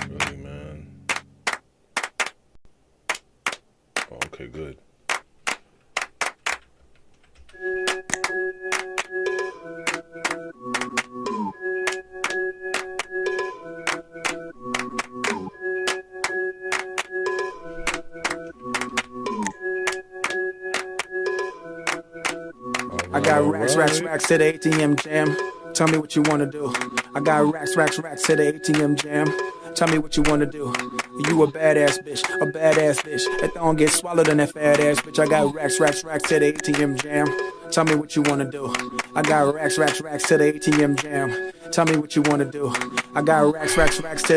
Really, man. Oh, okay, good. I got racks to the ATM jam. Tell me what you wanna do. I got racks to the ATM jam. Tell me what you wanna do. You a badass bitch. That don't get swallowed in that fat ass bitch. I got racks to the ATM jam. Tell me what you wanna do. I got racks to the ATM jam. Tell me what you wanna do. I got racks to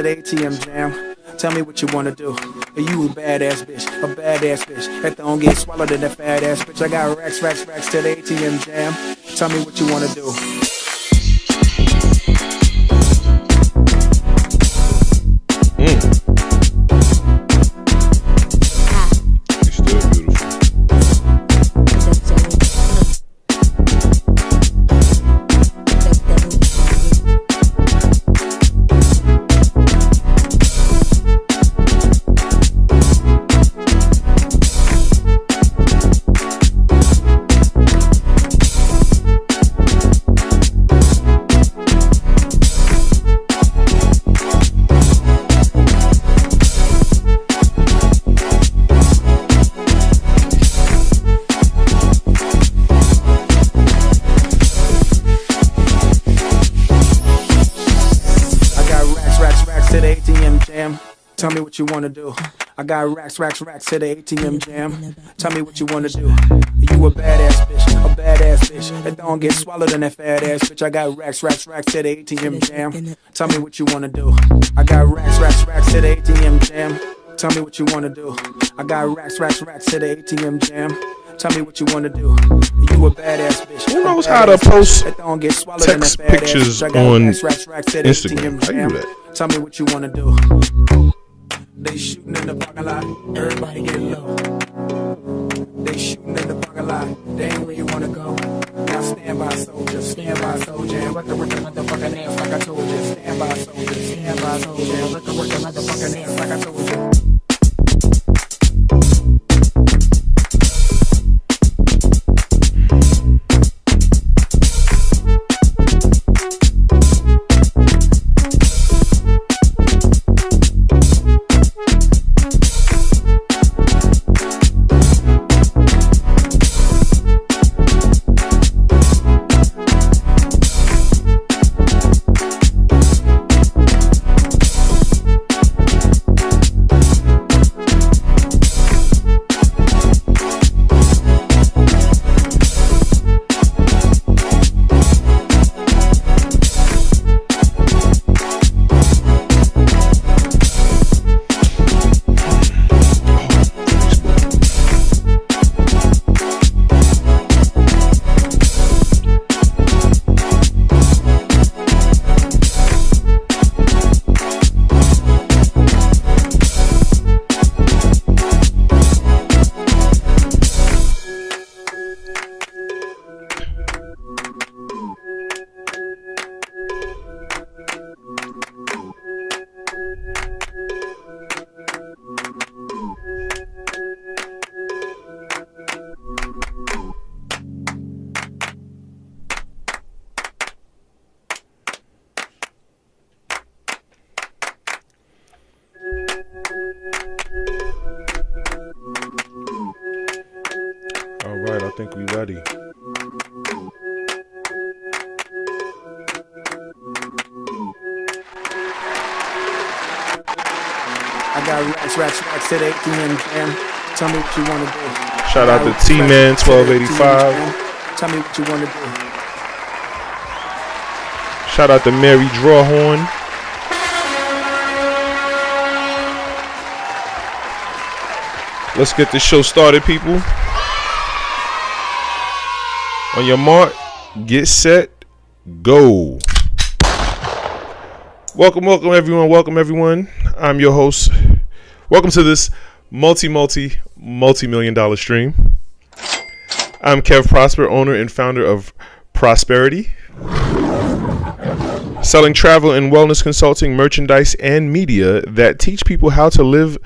the ATM jam. Tell me what you wanna do. You a badass bitch. That don't get swallowed in that fat ass bitch. I got racks to the ATM jam. Tell me what you wanna do. She's still beautiful. Tell me what you wanna do. I got racks to the ATM jam. Tell me what you wanna do. You a badass bitch. That don't get swallowed in that fat ass bitch. I got racks to the ATM jam. Tell me what you wanna do. I got racks to the ATM jam. Tell me what you wanna do. I got racks to the ATM jam. Tell me what you wanna do. You a badass bitch. Who knows how to post text pictures on Instagram? How you do that? Tell me what you wanna do. They shooting in the parking lot, everybody get low. They shooting in the parking lot, they ain't where you wanna go. Now stand by soldier, and let the work the motherfucking ass like I told you. Stand by soldier, and let the work the motherfucking ass like I told you. Alright, I think we ready. I got racks to the ATM jam. Tell me what you wanna do. Shout out to T-Man 1285. Tell me what you wanna do. Shout out to Mary Drawhorn. Let's get this show started, people. On your mark, get set, go. Welcome everyone. I'm your host. Welcome to this multi-million dollar stream. I'm Kev Prosper, owner and founder of Prosperity, selling travel and wellness consulting, merchandise, and media that teach people how to live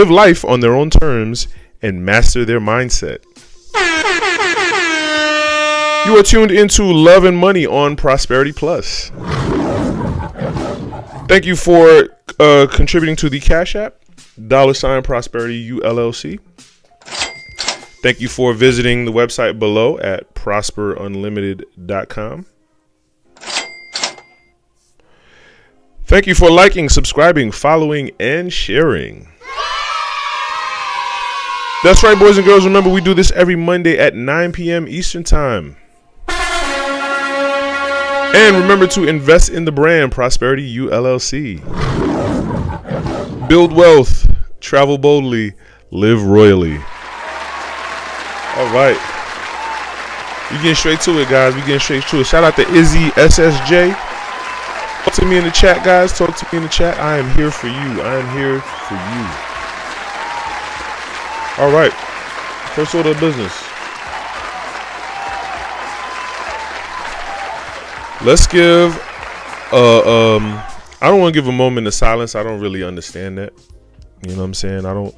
life on their own terms and master their mindset. You are tuned into Love and Money on Prosperity Plus. Thank you for contributing to the Cash App, $Prosperity ULLC. Thank you for visiting the website below at prosperunlimited.com. Thank you for liking, subscribing, following, and sharing. That's right, boys and girls. Remember, we do this every Monday at 9 p.m. Eastern Time. And remember to invest in the brand Prosperity ULLC. Build wealth, travel boldly, live royally. All right. We getting straight to it, guys. We getting straight to it. Shout out to Izzy SSJ. Talk to me in the chat, guys. Talk to me in the chat. I am here for you. I am here for you. All right. First order of business. Let's give I don't want to give a moment of silence. I don't really understand that. You know what I'm saying? I don't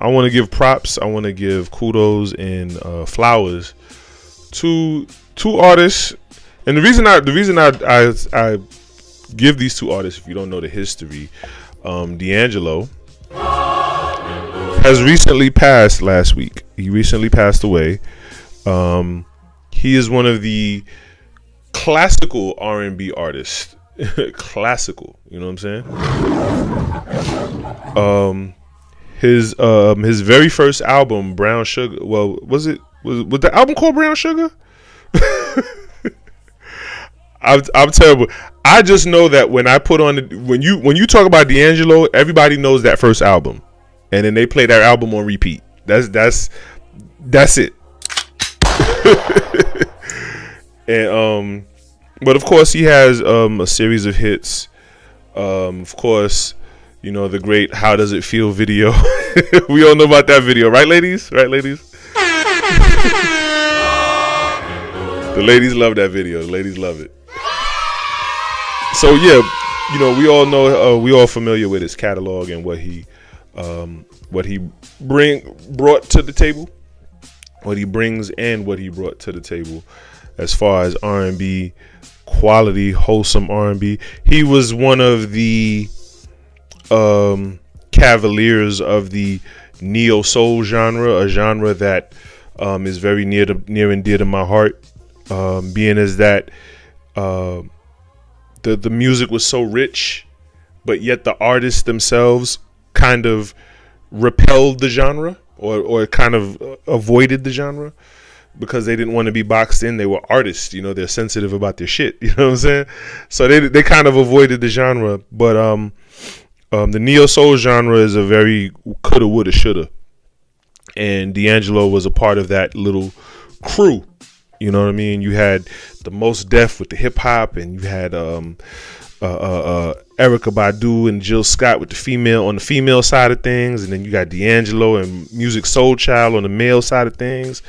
I want to give props. I want to give kudos and flowers to two artists. And the reason I give these two artists, if you don't know the history, DAngelo has recently passed last week. He recently passed away. He is one of the classical R&B artist. Classical, you know what I'm saying? His very first album, Brown Sugar. Well, was the album called Brown Sugar? I'm terrible. I just know that when I put on when you talk about DAngelo, everybody knows that first album, and then they play that album on repeat. That's it. And but of course he has a series of hits. Of course, you know, the great "How Does It Feel" video. We all know about that video, right, ladies? Right, ladies? The ladies love that video. The ladies love it. So yeah, you know, we all know, we all familiar with his catalog and what he brought to the table, what he brings and what he brought to the table, as far as R&B, quality, wholesome R&B. He was one of the cavaliers of the neo soul genre, a genre that is very near and dear to my heart, being as that the music was so rich, but yet the artists themselves kind of repelled the genre or kind of avoided the genre because they didn't want to be boxed in. They were artists, you know, they're sensitive about their shit, you know what I'm saying? So they kind of avoided the genre. But the neo soul genre is a very coulda, woulda, shoulda, and DAngelo was a part of that little crew. You know what I mean? You had the Most Def with the hip hop, and you had Erykah Badu and Jill Scott with the female side of things, and then you got DAngelo and Music Soul Child on the male side of things,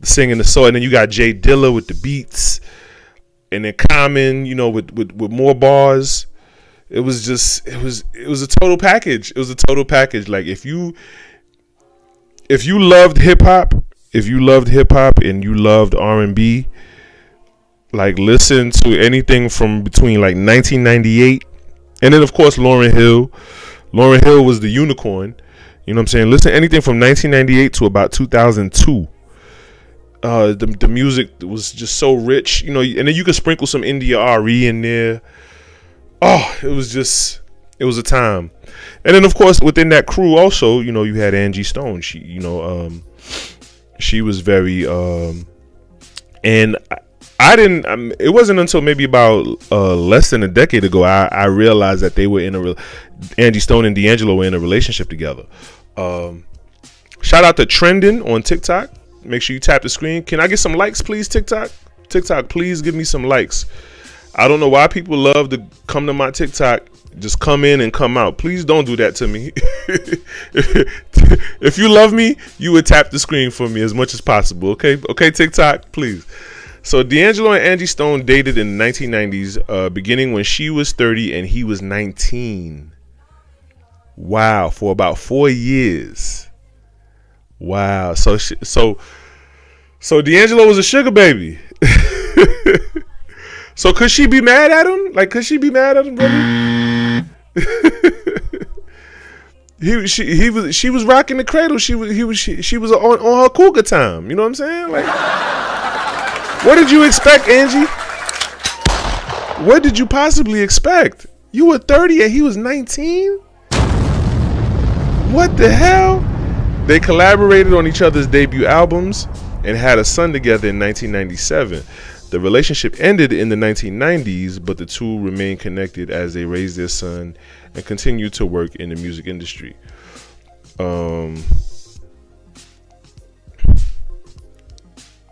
singing the soul, and then you got Jay Dilla with the beats, and then Common, you know, with more bars. It was a total package. It was a total package. Like if you loved hip hop. If you loved hip hop and you loved R&B, like listen to anything from between like 1998 and then of course Lauryn Hill. Lauryn Hill was the unicorn. You know what I'm saying? Listen to anything from 1998 to about 2002. The music was just so rich, you know, and then you could sprinkle some India RE in there. Oh, it was a time. And then of course within that crew also, you know, you had Angie Stone. She, you know, she was very and I didn't it wasn't until maybe about less than a decade ago I realized that they were Angie Stone and DAngelo were in a relationship together. Shout out to Trending on TikTok. Make sure you tap the screen. Can I get some likes, please, TikTok? TikTok, please give me some likes. I don't know why people love to come to my TikTok just come in and come out. Please don't do that to me. If you love me, you would tap the screen for me as much as possible. Okay, TikTok, please. So DAngelo and Angie Stone dated in the 1990s, beginning when she was 30 and he was 19. Wow, for about 4 years. Wow. So DAngelo was a sugar baby. So could she be mad at him? Like, could she be mad at him, brother? She was rocking the cradle. She was on her cougar time. You know what I'm saying? Like, what did you expect, Angie? What did you possibly expect? You were 30 and he was 19? What the hell? They collaborated on each other's debut albums and had a son together in 1997. The relationship ended in the 1990s, but the two remained connected as they raised their son and continued to work in the music industry.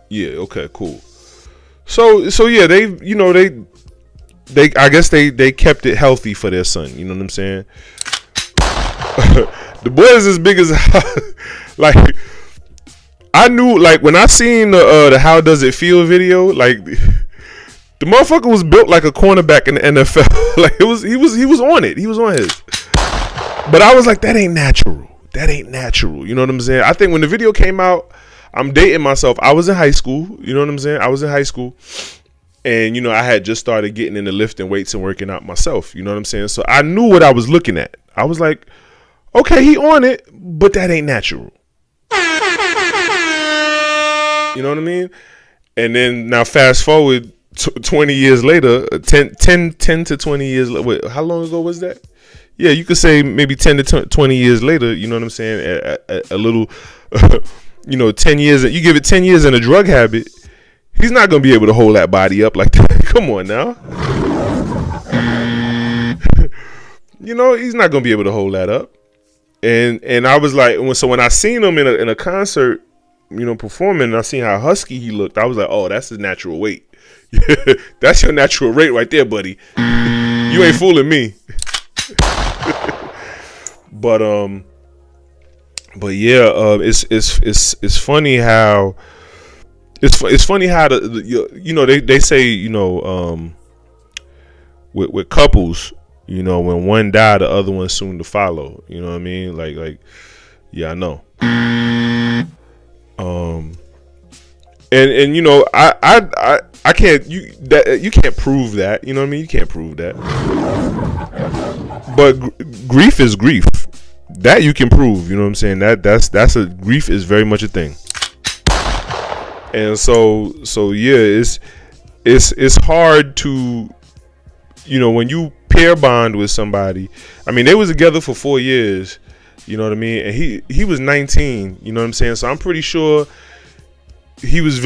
Yeah, okay, cool. So yeah, they I guess they kept it healthy for their son, you know what I'm saying? The boy is as big as like, I knew, like, when I seen the How Does It Feel video, like, the motherfucker was built like a cornerback in the NFL. Like, he was on it. He was on his. But I was like, that ain't natural. That ain't natural. You know what I'm saying? I think when the video came out, I'm dating myself. I was in high school. You know what I'm saying? I was in high school. And, I had just started getting into lifting weights and working out myself. You know what I'm saying? So I knew what I was looking at. I was like, okay, he on it, but that ain't natural. You know what I mean? And then now fast forward 20 years later, 10 to 20 years later. Wait, how long ago was that? Yeah, you could say maybe 10 to 20 years later, you know what I'm saying? A little, 10 years. You give it 10 years in a drug habit, he's not going to be able to hold that body up like that. Come on now. He's not going to be able to hold that up. And I was like, when I seen him in a concert, performing, and I seen how husky he looked, I was like, oh, that's his natural weight. That's your natural rate right there, buddy. You ain't fooling me. But yeah, it's funny how it's funny how they say with couples, when one die, the other one's soon to follow. You know what I mean? Like yeah, I know. And I can't, you can't prove that, you know what I mean? You can't prove that. But grief is grief. That you can prove, you know what I'm saying? That's a grief is very much a thing. And so yeah, it's hard to, when you pair bond with somebody. I mean, they was together for 4 years, you know what I mean? And he was 19, you know what I'm saying? So I'm pretty sure she was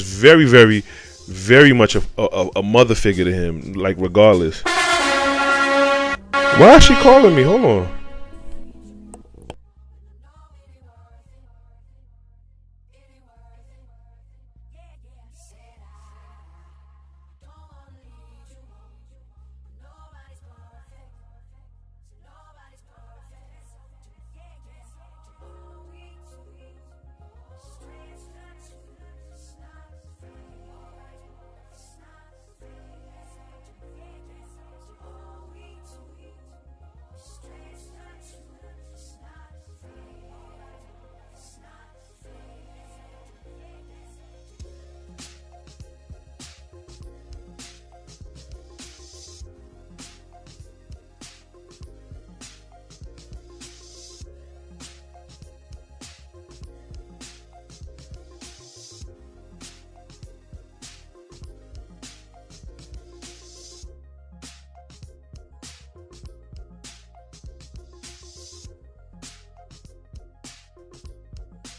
very, very, very much a mother figure to him, like, regardless. Why is she calling me? Hold on.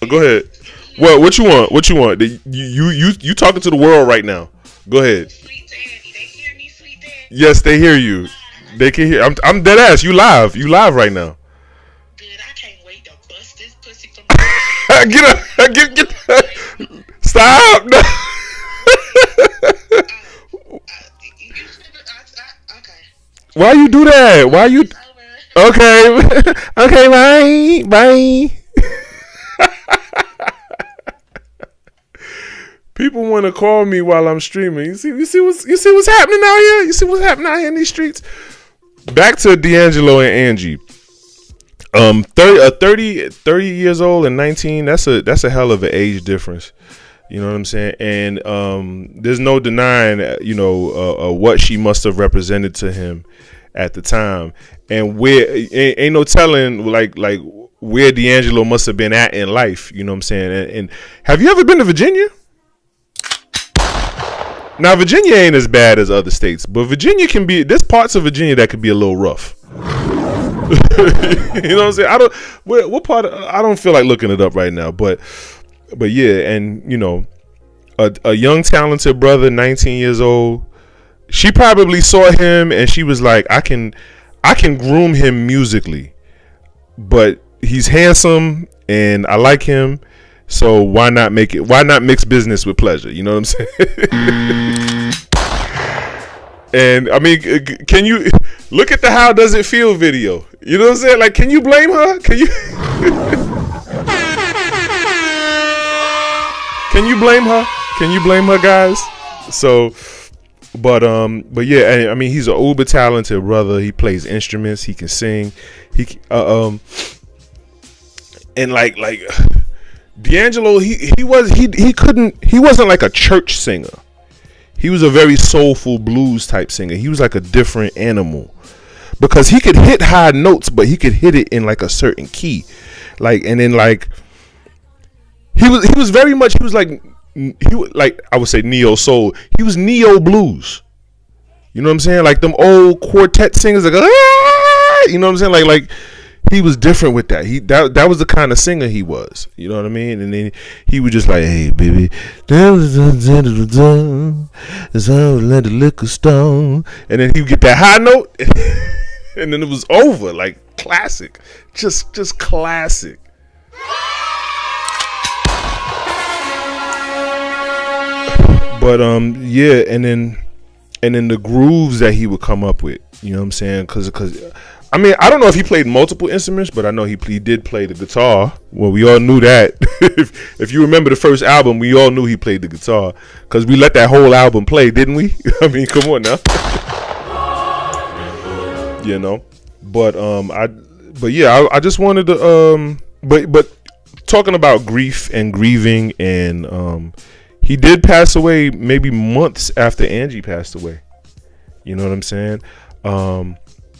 Go ahead. What you want? What you want? You talking to the world right now. Go ahead. Sweet daddy, they hear me, sweet daddy. Yes, they hear you. They can hear. I'm dead ass. You live. You live right now. Good. I can't wait to bust this pussy from. Get up. Get. Stop. No. Okay. Why you do that? Why you? Okay, okay, bye. People want to call me while I'm streaming. You see what's happening out here. You see what's happening out here in these streets. Back to DAngelo and Angie. 30 years old and 19. That's a hell of an age difference. You know what I'm saying? And there's no denying, what she must have represented to him at the time, and where ain't no telling like where DAngelo must have been at in life. You know what I'm saying? And have you ever been to Virginia? Now, Virginia ain't as bad as other states, but Virginia can be. There's parts of Virginia that could be a little rough. You know what I'm saying? What part? I don't feel like looking it up right now, but yeah, and a young talented brother, 19 years old. She probably saw him and she was like, I can groom him musically, but he's handsome and I like him. So why not mix business with pleasure? You know what I'm saying? And I mean, can you look at the How Does It Feel video? You know what I'm saying? Like, can you blame her? Can you blame her? Can you blame her, guys? So, but yeah, I mean, he's an uber talented brother. He plays instruments. He can sing. And like DAngelo, he wasn't like a church singer. He was a very soulful blues type singer. He was like a different animal because he could hit high notes, but he could hit it in like a certain key. Like, and then like he was very much, he was like I would say neo soul. He was neo blues. You know what I'm saying? Like them old quartet singers, like, you know what I'm saying? Like he was different with that. That was the kind of singer he was. You know what I mean? And then he was just like, hey baby, it's all let the liquor stone. And then he would get that high note, and then it was over. Like classic, just classic. But yeah, and then the grooves that he would come up with, you know what I'm saying? Because I mean, I don't know if he played multiple instruments, but I know he did play the guitar. Well, we all knew that. If you remember the first album, we all knew he played the guitar because we let that whole album play, didn't we? I mean, come on now. You know, but yeah, I just wanted to but talking about grief and grieving, and he did pass away maybe months after Angie passed away. You know what I'm saying?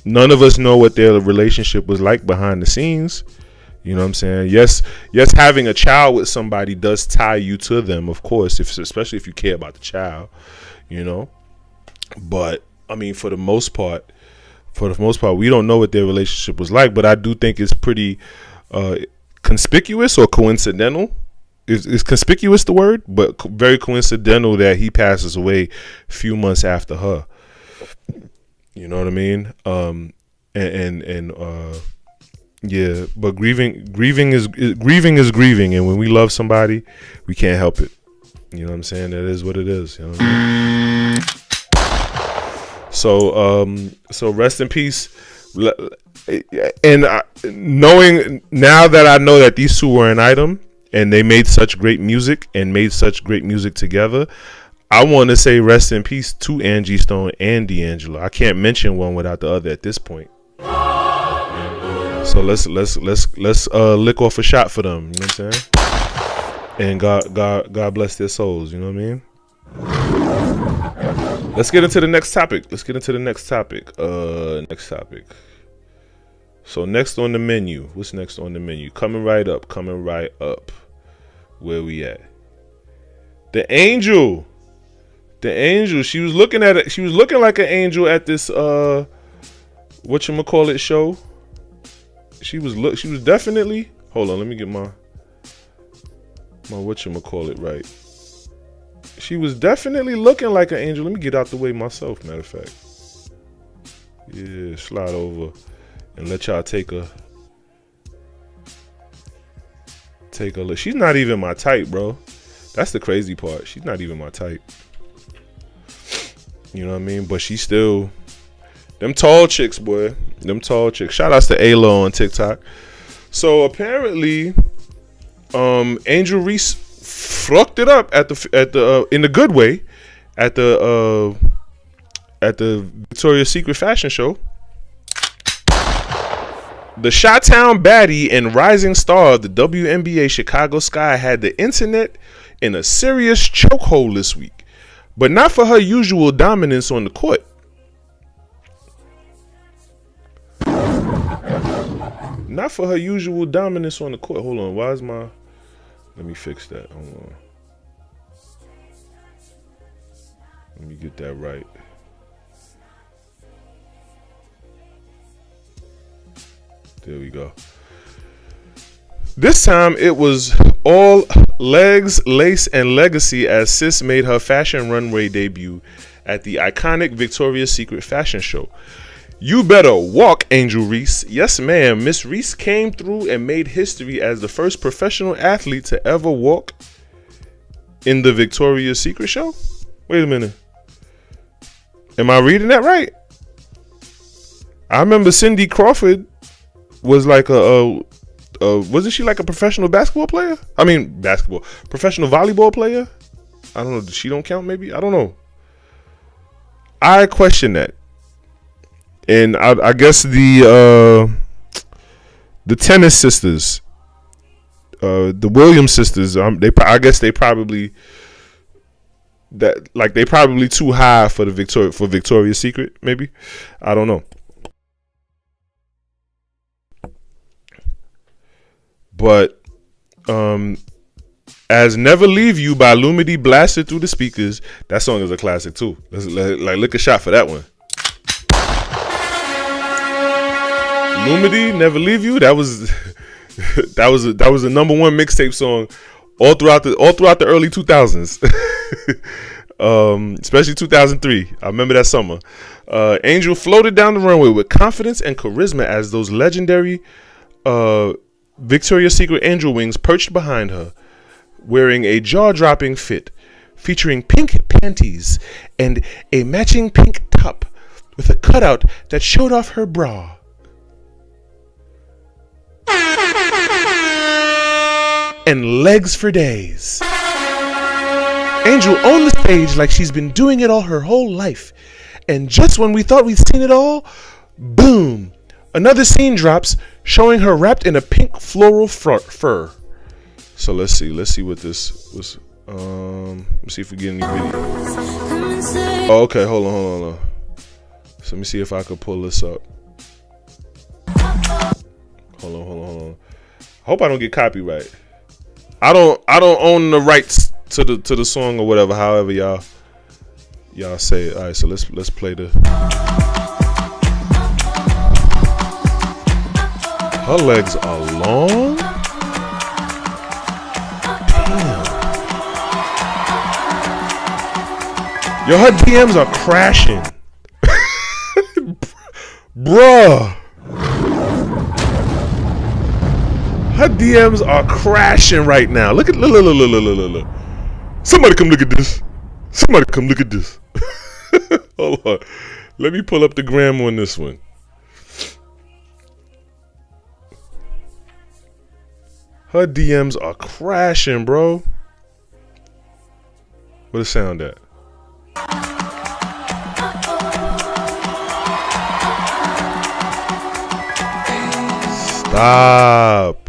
None of us know what their relationship was like behind the scenes. You know what I'm saying? Yes, having a child with somebody does tie you to them, of course, especially if you care about the child, you know. But I mean, for the most part, we don't know what their relationship was like. But I do think it's pretty conspicuous or coincidental. Is conspicuous the word? But very coincidental that he passes away a few months after her. You know what I mean? Yeah, but grieving is grieving, and when we love somebody, we can't help it. You know what I'm saying? That is what it is. You know what I mean? So rest in peace. And knowing now that I know that these two were an item, and they made such great music together, I want to say rest in peace to Angie Stone and DAngelo. I can't mention one without the other at this point. So let's lick off a shot for them. You know what I'm saying? And God bless their souls. You know what I mean? Let's get into the next topic. Next topic. So next on the menu. What's next on the menu? Coming right up. Where we at? The Angel. She was looking at it. She was looking like an angel at this whatchamacallit show. She was definitely, hold on, let me get my whatchamacallit right. She was definitely looking like an angel. Let me get out the way myself, matter of fact. Yeah, slide over and let y'all take a look. She's not even my type, bro. That's the crazy part. She's not even my type. You know what I mean? But she still Them tall chicks, boy. Them tall chicks. Shout outs to Alo on TikTok. So apparently, Angel Reese fucked it up at the in the good way at the Victoria's Secret fashion show. The Chi-Town baddie and rising star of the WNBA Chicago Sky had the internet in a serious chokehold this week, but not for her usual dominance on the court. Not for her usual dominance on the court. Hold on, why is my... Let me fix that. Hold on. Let me get that right. There we go. This time it was all legs, lace, and legacy as Sis made her fashion runway debut at the iconic Victoria's Secret fashion show. You better walk, Angel Reese. Yes, ma'am. Miss Reese came through and made history as the first professional athlete to ever walk in the Victoria's Secret show. Wait a minute. Am I reading that right? I remember Cindy Crawford was like wasn't she like a professional basketball player? I mean, professional volleyball player? I don't know. She don't count maybe? I don't know. I question that. And I guess the tennis sisters, the Williams sisters, I guess they probably too high for Victoria's Secret, maybe. I don't know. But as Never Leave You by Lumidity blasted through the speakers, that song is a classic too. Look a shot for that one. Lumidity, Never Leave You. That was a number one mixtape song all throughout the early 2000s, especially 2003. I remember that summer. Angel floated down the runway with confidence and charisma as those legendary Victoria's Secret angel wings perched behind her, wearing a jaw-dropping fit featuring pink panties and a matching pink top with a cutout that showed off her bra. And legs for days. Angel owned the stage like she's been doing it all her whole life. And just when we thought we'd seen it all, boom! Another scene drops showing her wrapped in a pink floral fur. So let's see what this was. Let's see if we get any video. Oh, okay, hold on. So let me see if I could pull this up. Hold on. Hope I don't get copyright. I don't own the rights to the song or whatever. However y'all say it. All right, so let's play the. Her legs are long. Damn. Yo, her DMs are crashing. Bruh. Her DMs are crashing right now. Look. Somebody come look at this. Hold on. Let me pull up the gram on this one. Her DMs are crashing, bro. Where the sound at? Stop.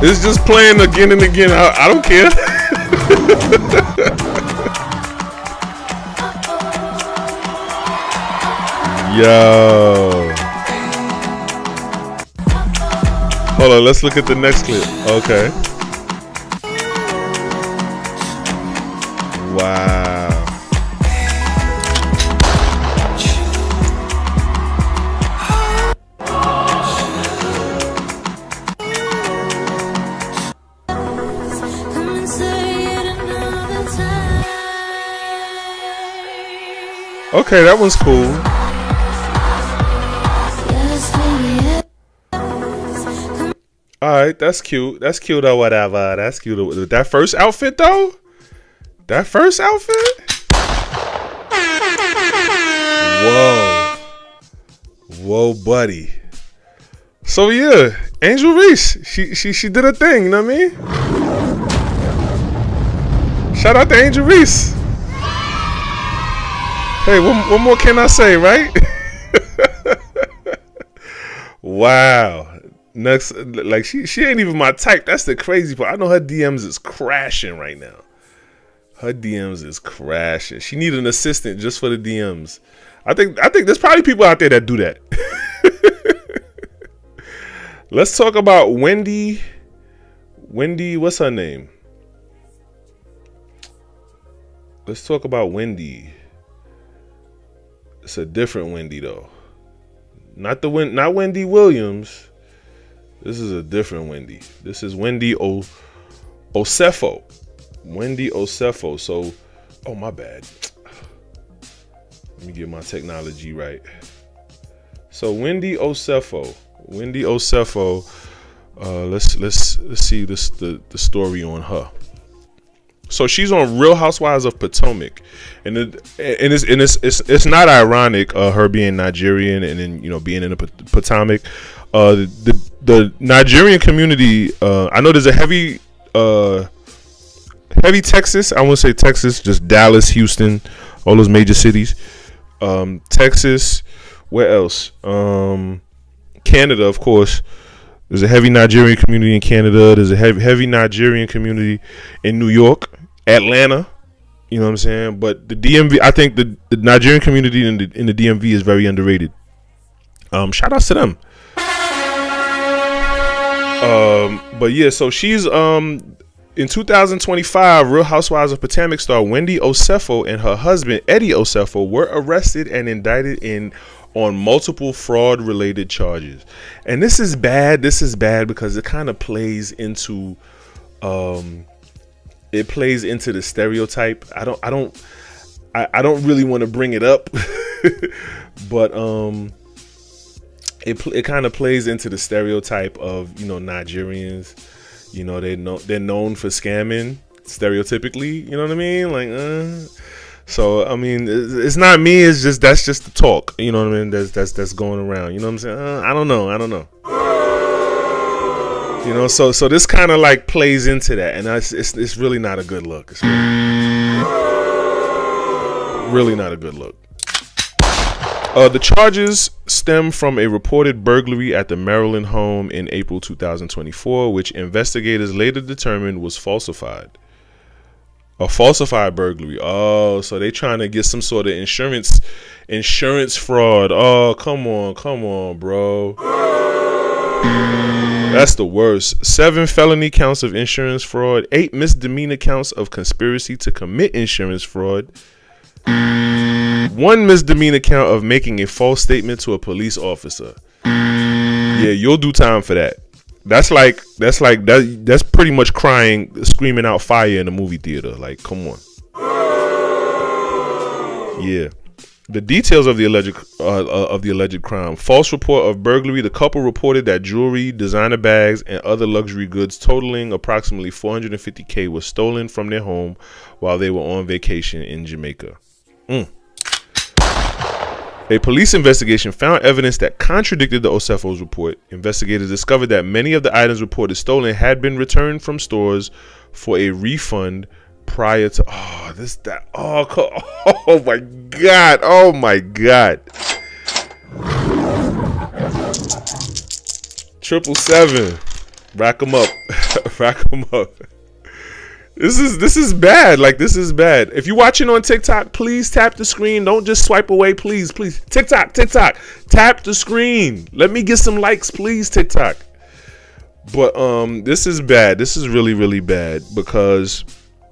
It's just playing again and again. I don't care. Yo. Hold on, let's look at the next clip. Okay. Wow. Okay, that one's cool. Alright, that's cute. That's cute or whatever. That's cute. That first outfit though? That first outfit? Whoa. Whoa, buddy. So yeah, Angel Reese. She did her thing, you know what I mean? Shout out to Angel Reese. Hey, what more can I say, right? Wow. Next, like she ain't even my type. That's the crazy part. I know her DMs is crashing right now. Her DMs is crashing. She need an assistant just for the DMs. I think there's probably people out there that do that. Let's talk about Wendy. Wendy, what's her name? Let's talk about Wendy. It's a different Wendy though. Not Wendy Williams. This is a different Wendy. This is Wendy Osefo. Wendy Osefo. So, oh my bad. Let me get my technology right. So Wendy Osefo. Wendy Osefo. Let's see the story on her. So she's on Real Housewives of Potomac, and it's not ironic her being Nigerian and then being in the Potomac. The Nigerian community, I know there's a heavy Texas. I won't say Texas, just Dallas, Houston, all those major cities. Texas, where else? Canada, of course. There's a heavy Nigerian community in Canada. There's a heavy Nigerian community in New York, Atlanta. You know what I'm saying? But the DMV, I think the Nigerian community in the DMV is very underrated. Shout outs to them. But yeah, so she's in 2025, Real Housewives of Potomac star Wendy Osefo and her husband Eddie Osefo were arrested and indicted on multiple fraud related charges. And this is bad because it kind of plays into the stereotype. I don't really want to bring it up, but it kind of plays into the stereotype of Nigerians. They're known for scamming stereotypically. You know what I mean? Like, so I mean, it's not me. It's just that's just the talk. You know what I mean? That's going around. You know what I'm saying? I don't know. So this kind of like plays into that, and it's really not a good look. It's really not a good look. The charges stem from a reported burglary at the Maryland home in April 2024, which investigators later determined was falsified. A falsified burglary. Oh, so they trying to get some sort of insurance fraud. Oh, come on, bro. That's the worst. 7 felony counts of insurance fraud, 8 misdemeanor counts of conspiracy to commit insurance fraud, 1 misdemeanor count of making a false statement to a police officer. Yeah, you'll do time for that. That's pretty much screaming out fire in a movie theater. Like, come on. Yeah. The details of the alleged crime. False report of burglary. The couple reported that jewelry, designer bags, and other luxury goods totaling approximately $450K was stolen from their home while they were on vacation in Jamaica. A police investigation found evidence that contradicted the Osefo's report. Investigators discovered that many of the items reported stolen had been returned from stores for a refund prior to oh my god 777 rack them up. This is bad. Like, this is bad. If you're watching on TikTok, please tap the screen. Don't just swipe away, please. TikTok, tap the screen. Let me get some likes, please, TikTok. But this is bad. This is really, really bad because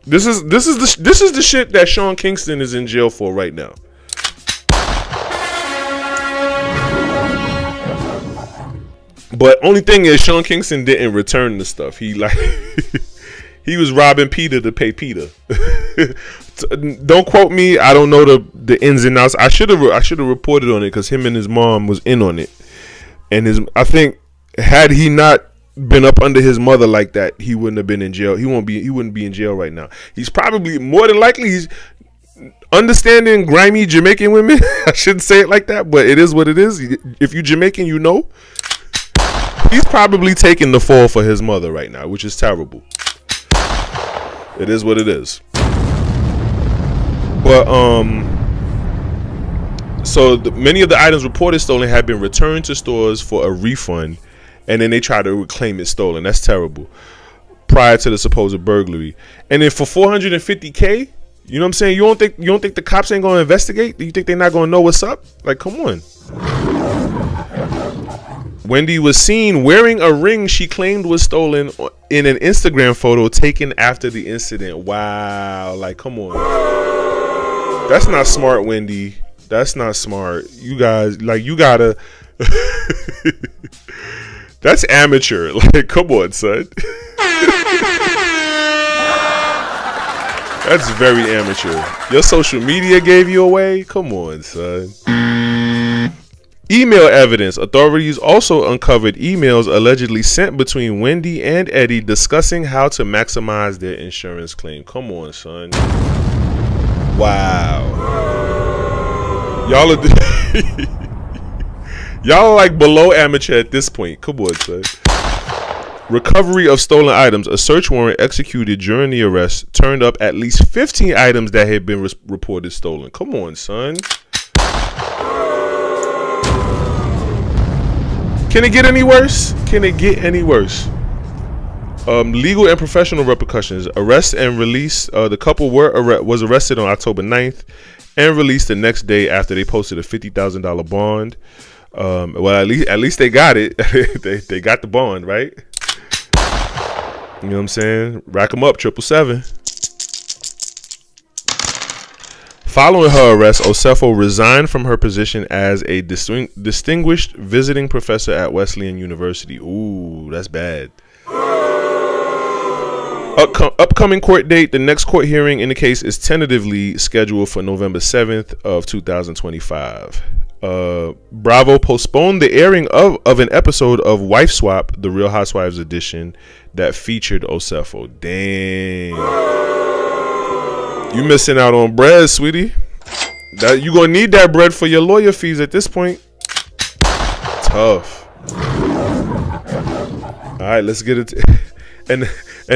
this is the shit that Sean Kingston is in jail for right now. But only thing is, Sean Kingston didn't return the stuff. He He was robbing Peter to pay Peter. Don't quote me. I don't know the ins and outs. I should have reported on it because him and his mom was in on it. And I think had he not been up under his mother like that, he wouldn't have been in jail. He wouldn't be in jail right now. He's probably more than likely he's understanding grimy Jamaican women. I shouldn't say it like that, but it is what it is. If you Jamaican, you know. He's probably taking the fall for his mother right now, which is terrible. It is what it is. But so many of the items reported stolen had been returned to stores for a refund, and then they tried to reclaim it stolen. That's terrible. Prior to the supposed burglary, and then for $450K, you know what I'm saying? You don't think the cops ain't gonna investigate? Do you think they're not gonna know what's up? Like, come on. Wendy was seen wearing a ring she claimed was stolen in an Instagram photo taken after the incident. Wow, like, come on. That's not smart, Wendy. That's not smart. You guys, like, you gotta. That's amateur. Like, come on, son. That's very amateur. Your social media gave you away? Come on, son. Email evidence. Authorities also uncovered emails allegedly sent between Wendy and Eddie discussing how to maximize their insurance claim. Come on, son. Wow. Y'all are like below amateur at this point. Come on, son. Recovery of stolen items. A search warrant executed during the arrest turned up at least 15 items that had been reported stolen. Come on, son. Can it get any worse? Can it get any worse? Legal and professional repercussions. Arrest and release. The couple was arrested on October 9th and released the next day after they posted a $50,000 bond. Well, at least they got it. they got the bond, right? You know what I'm saying? Rack them up, 777. Following her arrest, Osefo resigned from her position as a distinguished visiting professor at Wesleyan University. Ooh, that's bad. Upcoming court date. The next court hearing in the case is tentatively scheduled for November 7th of 2025. Bravo postponed the airing of an episode of Wife Swap, the Real Housewives edition, that featured Osefo. Dang. You missing out on bread, sweetie. That you gonna need that bread for your lawyer fees at this point. Tough. All right, let's get it. And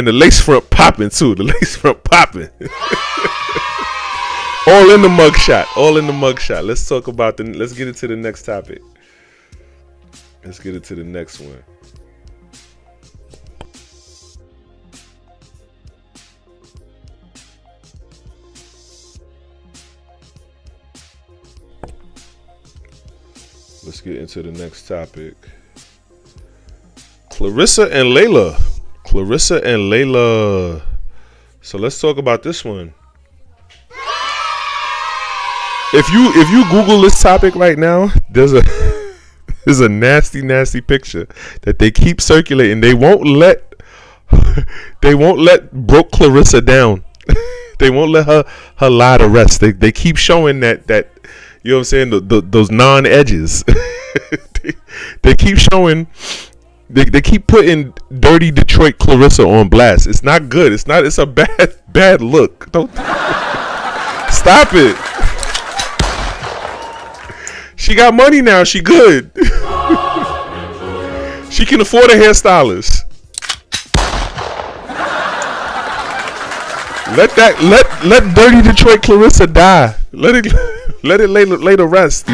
the lace front popping too. The lace front popping. All in the mugshot. All in the mugshot. Let's talk about let's get it to the next topic. Let's get it to the next one. Let's get into the next topic. Claressa and Laila. So let's talk about this one. If you Google this topic right now, there's a nasty picture that they keep circulating. They won't let broke Claressa down. They won't let her lie to rest. They keep showing that. You know what I'm saying? Those non-edges. they keep showing. They keep putting dirty Detroit Claressa on blast. It's not good. It's a bad look. Don't stop it. She got money now. She good. She can afford a hairstylist. Let dirty Detroit Claressa die. Let it lay to rest.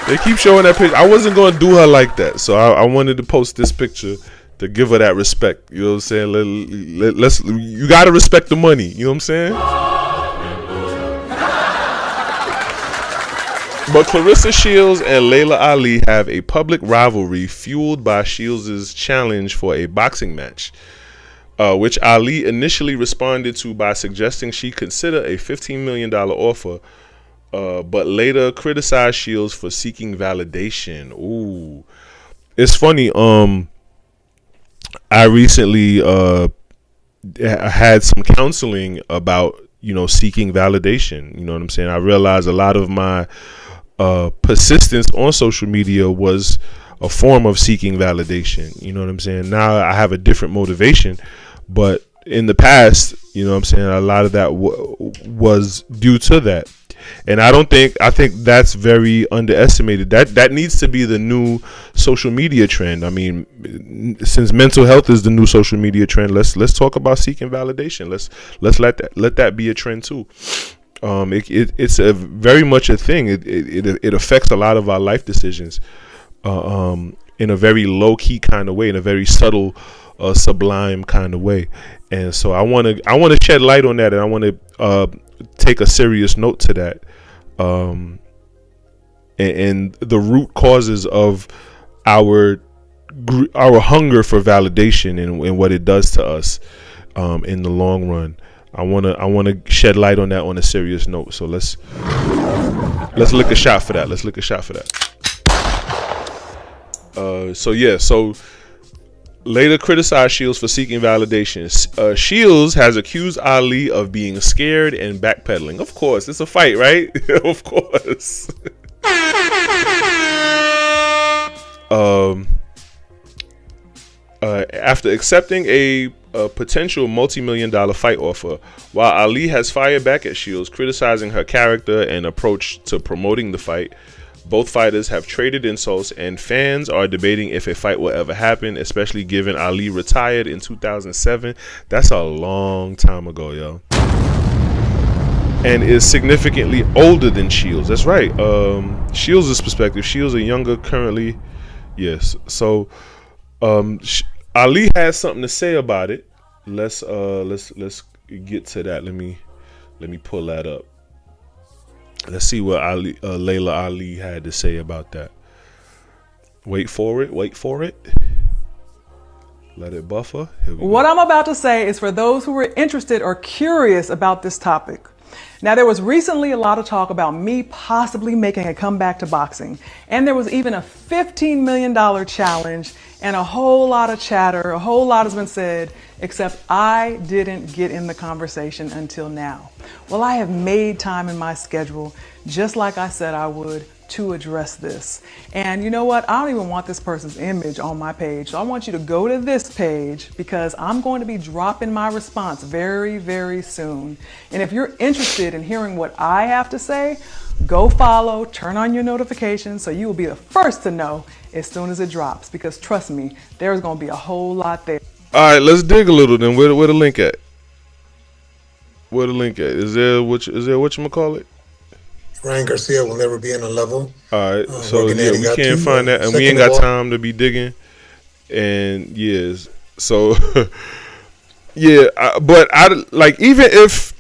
They keep showing that picture. I wasn't going to do her like that, so I wanted to post this picture to give her that respect. You know what I'm saying? You got to respect the money. You know what I'm saying? But Claressa Shields and Laila Ali have a public rivalry fueled by Shields' challenge for a boxing match, which Ali initially responded to by suggesting she consider a $15 million offer, but later criticized Shields for seeking validation. Ooh, it's funny. I recently had some counseling about, seeking validation. You know what I'm saying? I realized a lot of my persistence on social media was a form of seeking validation. You know what I'm saying? Now I have a different motivation, but in the past, you know what I'm saying, a lot of that was due to that. And I think that's very underestimated. That needs to be the new social media trend. I mean, since mental health is the new social media trend, let's talk about seeking validation. Let's let that be a trend too. It's a very much a thing. It affects a lot of our life decisions in a very low key kind of way, in a very subtle, sublime kind of way. And so I want to shed light on that, and I want to take a serious note to that, and the root causes of our hunger for validation and what it does to us in the long run. I want to shed light on that on a serious note. So let's lick a shot for that. Let's lick a shot for that. So Laila criticized Shields for seeking validation. Shields has accused Ali of being scared and backpedaling. Of course, it's a fight, right? Of course. After accepting a potential multi-million-dollar fight offer, while Ali has fired back at Shields, criticizing her character and approach to promoting the fight, both fighters have traded insults, and fans are debating if a fight will ever happen, especially given Ali retired in 2007. That's a long time ago, yo. And is significantly older than Shields. That's right. Shields' perspective. Shields are younger currently. Yes. So Ali has something to say about it. Let's get to that. Let me pull that up. Let's see what Laila Ali had to say about that. Wait for it. Let it buffer. What I'm about to say is for those who are interested or curious about this topic. Now, there was recently a lot of talk about me possibly making a comeback to boxing. And there was even a $15 million challenge and a whole lot of chatter. A whole lot has been said, except I didn't get in the conversation until now. Well, I have made time in my schedule, just like I said I would, to address this. And you know what? I don't even want this person's image on my page. So I want you to go to this page because I'm going to be dropping my response very, very soon. And if you're interested in hearing what I have to say, go follow, turn on your notifications so you will be the first to know as soon as it drops. Because trust me, there's going to be a whole lot there. All right, let's dig a little then. Where the link at? Where the link at? Is there whatchamacallit? Ryan Garcia will never be in a level. All right, so yeah, we can't find that, and we ain't got time to be digging. And yes, so yeah, but I like, even if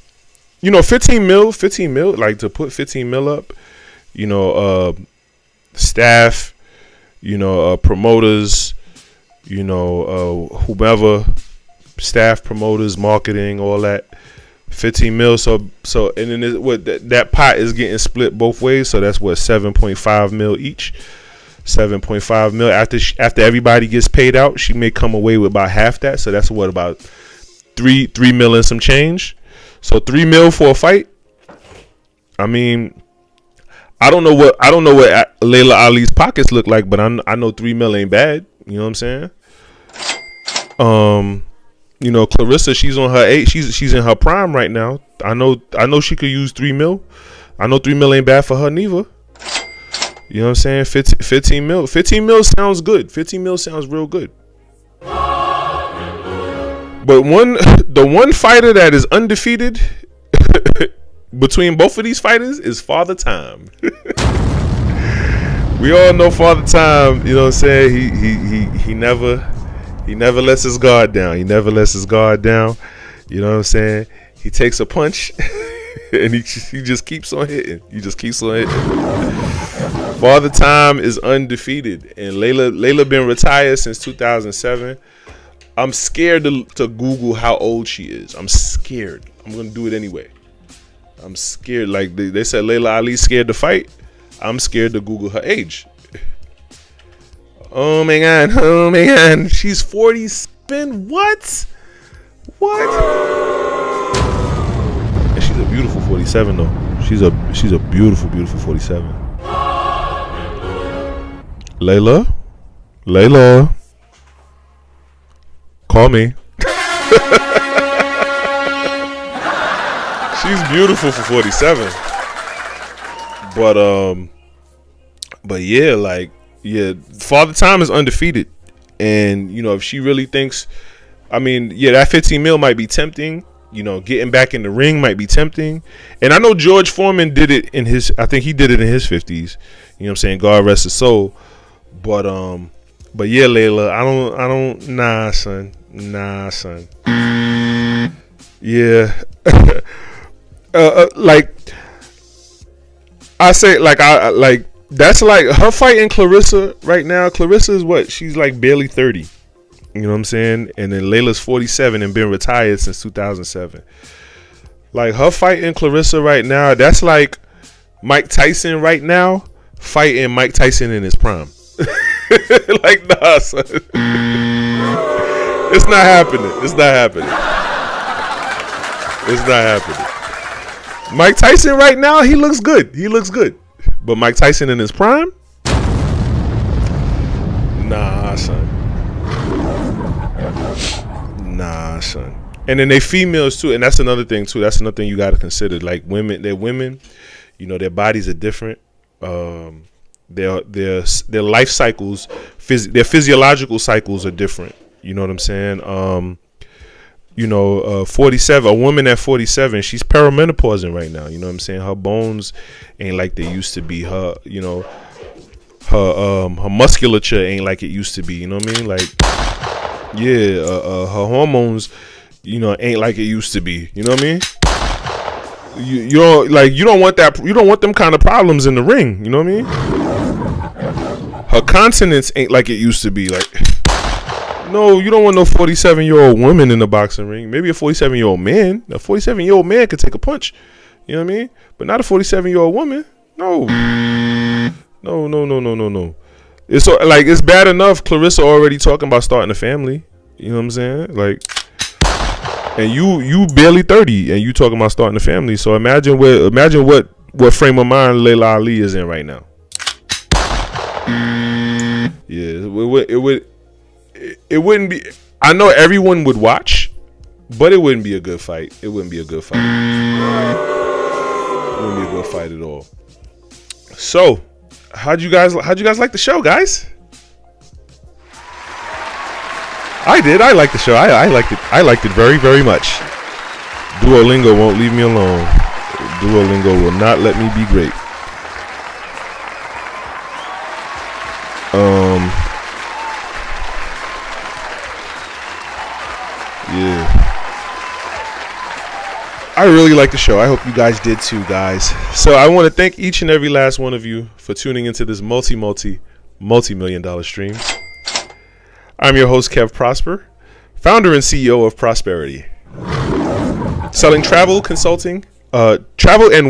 15 mil, like to put 15 mil up, staff, promoters, whomever, staff, promoters, marketing, all that. 15 mil, so and then that pot is getting split both ways, so that's what, 7.5 mil each. 7.5 mil after everybody gets paid out, she may come away with about half that, so that's what, about 3 mil and some change. So 3 mil for a fight. I mean, I don't know what Laila Ali's pockets look like, but I know 3 mil ain't bad. You know what I'm saying? Claressa, she's on her she's in her prime right now. I know she could use 3 mil. I know 3 mil ain't bad for her neither. You know what I'm saying? 15 mil. 15 mil sounds good. 15 mil sounds real good. But the one fighter that is undefeated between both of these fighters is Father Time. We all know Father Time, you know what I'm saying? He never lets his guard down. You know what I'm saying? He takes a punch and he just keeps on hitting. Father Time is undefeated, and Laila been retired since 2007. I'm scared to Google how old she is. I'm scared. I'm gonna do it anyway. I'm scared. Like they said, Laila Ali scared to fight. I'm scared to Google her age. Oh my god, she's 40. husband. What? And she's a beautiful 47 though. She's a beautiful 47. Laila, call me. She's beautiful for 47. But yeah, like, yeah, Father Time is undefeated. And, you know, if she really thinks, I mean, yeah, that 15 mil might be tempting. You know, getting back in the ring might be tempting. And I know George Foreman did it I think he did it in his 50s. You know what I'm saying? God rest his soul. But yeah, Layla, I don't, nah, son. Yeah. Like, I say, like, that's like her fighting Claressa right now. Claressa is what? She's like barely 30. You know what I'm saying? And then Layla's 47 and been retired since 2007. Like, her fighting Claressa right now, that's like Mike Tyson right now fighting Mike Tyson in his prime. Like, nah, son. It's not happening. Mike Tyson right now, he looks good. But Mike Tyson in his prime? Nah, son. And then they females too, and that's another thing too. That's another thing you got to consider. Like, they're women, you know, their bodies are different. Their life cycles, their physiological cycles are different. You know what I'm saying? 47, a woman at 47, she's perimenopausing right now. You know what I'm saying? Her bones ain't like they used to be. Her, you know, her musculature ain't like it used to be. You know what I mean? Like, yeah, her hormones, you know, ain't like it used to be. You know what I mean? You don't want that. You don't want them kind of problems in the ring. You know what I mean? Her continence ain't like it used to be. Like, no, you don't want no 47-year-old woman in the boxing ring. Maybe a 47-year-old man. A 47-year-old man could take a punch. You know what I mean? But not a 47-year-old woman. No. It's like, it's bad enough Claressa already talking about starting a family. You know what I'm saying? Like, and you barely 30 and you talking about starting a family. So imagine what frame of mind Laila Ali is in right now. Yeah, it wouldn't be. I know everyone would watch, but it wouldn't be a good fight. It wouldn't be a good fight at all. So, how'd you guys like the show, guys? I did. I liked the show. I liked it. I liked it very, very much. Duolingo won't leave me alone. Duolingo will not let me be great. Yeah. I really like the show. I hope you guys did too, guys. So I want to thank each and every last one of you for tuning into this multi-million-dollar stream. I'm your host, Kev Prosper, founder and CEO of Prosperity. Selling travel and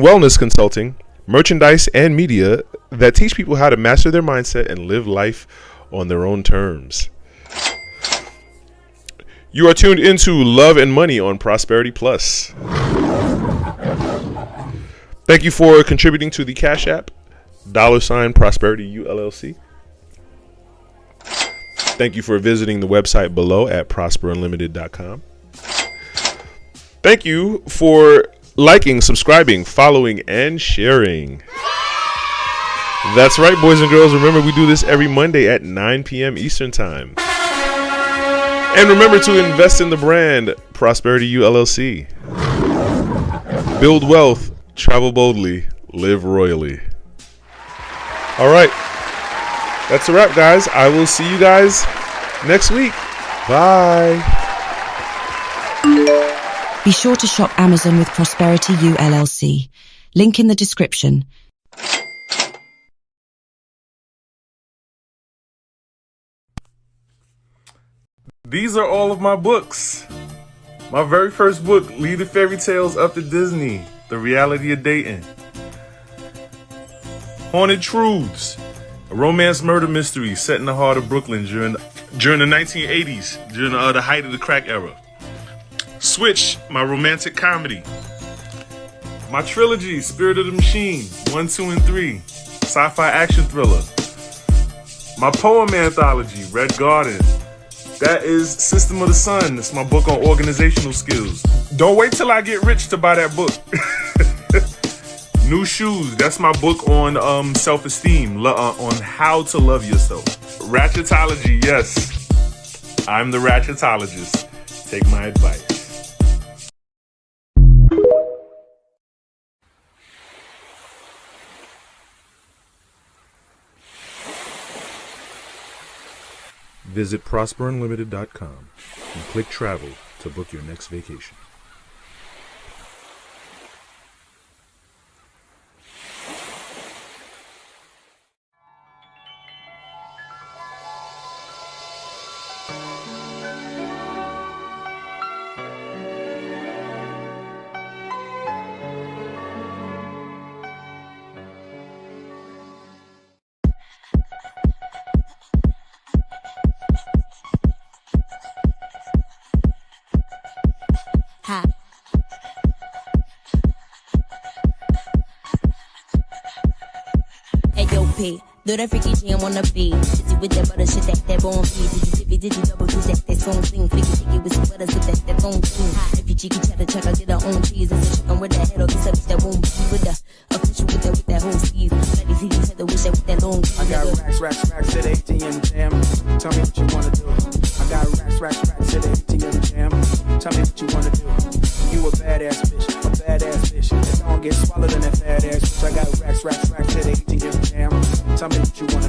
wellness consulting, merchandise, and media that teach people how to master their mindset and live life on their own terms. You are tuned into Love and Money on Prosperity Plus. Thank you for contributing to the Cash App, $Prosperity ULLC. Thank you for visiting the website below at prosperunlimited.com. Thank you for liking, subscribing, following, and sharing. That's right, boys and girls. Remember, we do this every Monday at 9 p.m. Eastern Time. And remember to invest in the brand Prosperity ULLC. Build wealth, travel boldly, live royally. All right. That's a wrap, guys. I will see you guys next week. Bye. Be sure to shop Amazon with Prosperity ULLC. Link in the description. These are all of my books. My very first book, Lead the Fairy Tales Up to Disney, The Reality of Dating. Haunted Truths, a romance murder mystery set in the heart of Brooklyn during the 1980s, during the height of the crack era. Switch, my romantic comedy. My trilogy, Spirit of the Machine, 1, 2, and 3, sci-fi action thriller. My poem anthology, Red Garden. That is System of the Sun. It's my book on organizational skills. Don't wait till I get rich to buy that book. New Shoes. That's my book on self-esteem, on how to love yourself. Ratchetology. Yes, I'm the ratchetologist. Take my advice. Visit prosperunlimited.com and click travel to book your next vacation. Do that freaky jam on the beat. Busy with that butter shit, that bone feed. Did you double do that song sing. Flicky with some butter, so that phone sing. If you cheeky cheddar, get her own cheese. And so chicken with that head of the subject that won't be with the official with that whole sleeve. Let me see you head with that long cheese. I got racks to the ATM jam. Tell me what you wanna do. I got racks to the ATM jam. Tell me what you wanna do. You a badass bitch. That don't get swallowed in that fat ass bitch. I got racks to the ATM jam. Tell me what you wanna